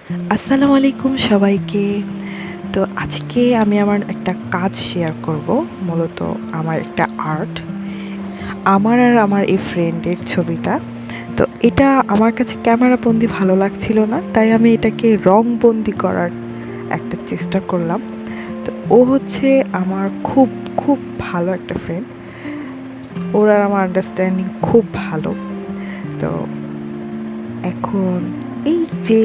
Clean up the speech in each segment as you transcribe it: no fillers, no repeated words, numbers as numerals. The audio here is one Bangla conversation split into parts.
আসসালামু আলাইকুম সবাইকে। তো আজকে আমি আমার একটা কাজ শেয়ার করব। মূলত আমার একটা আর্ট। আমার আর আমার এই ফ্রেন্ডের ছবিটা। তো এটা আমার কাছে ক্যামেরাবন্দি ভালো লাগছিল না। তাই আমি এটাকে রংবন্দি করার একটা চেষ্টা করলাম। তো ও হচ্ছে আমার খুব, খুব ভালো একটা ফ্রেন্ড। ওর আর আমার আন্ডারস্ট্যান্ডিং খুব ভালো। তো এখন এই যে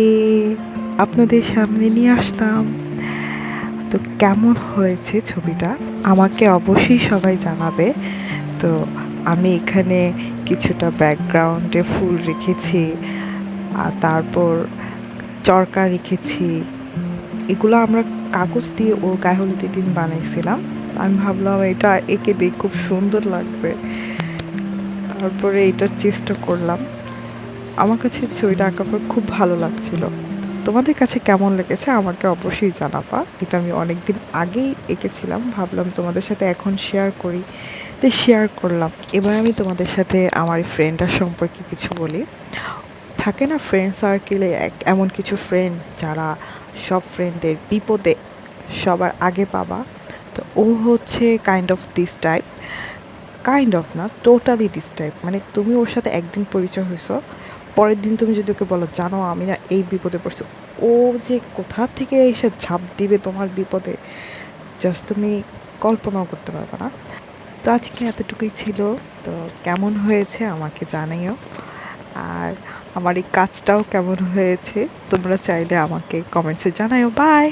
আপনাদের সামনে নিয়ে আসলাম। তো কেমন হয়েছে ছবিটা আমাকে অবশ্যই সবাই জানাবে। তো আমি এখানে কিছুটা ব্যাকগ্রাউন্ডে ফুল রেখেছি, আর তারপর চরকা রেখেছি। এগুলো আমরা কাগজ দিয়ে ওর গায়ে হলুদের দিন বানাইছিলাম। আমি ভাবলাম এটা এঁকে দিয়ে খুব সুন্দর লাগবে, তারপরে এটার চেষ্টা করলাম। আমার কাছে ছবিটা আঁকার পর খুব ভালো লাগছিল। তোমাদের কাছে কেমন লেগেছে আমাকে অবশ্যই জানাবা। এটা আমি অনেক দিন আগেই এঁকেছিলাম, ভাবলাম তোমাদের সাথে এখন শেয়ার করি, তাই শেয়ার করলাম। এবার আমি তোমাদের সাথে আমার এই ফ্রেন্ডটার সম্পর্কে কিছু বলি। থাকে না ফ্রেন্ড সার্কেলে এমন কিছু ফ্রেন্ড যারা সব ফ্রেন্ডদের বিপদে সবার আগে পাবা। তো ও হচ্ছে kind of this type. Kind of না, টোটালি দিস টাইপ। মানে তুমি ওর সাথে একদিন পরিচয় হয়েছো, পরের দিন তুমি যদি ওকে বলো জানো আমি না এই বিপদে পড়ছি, ও যে কোথা থেকে এসে ঝাঁপ দিবে তোমার বিপদে, জাস্ট তুমি কল্পনাও করতে পারবে না। তো আজকে এতটুকুই ছিল। তো কেমন হয়েছে আমাকে জানাইও। আর আমার এই কাজটাও কেমন হয়েছে তোমরা চাইলে আমাকে কমেন্টসে জানাইও। বাই।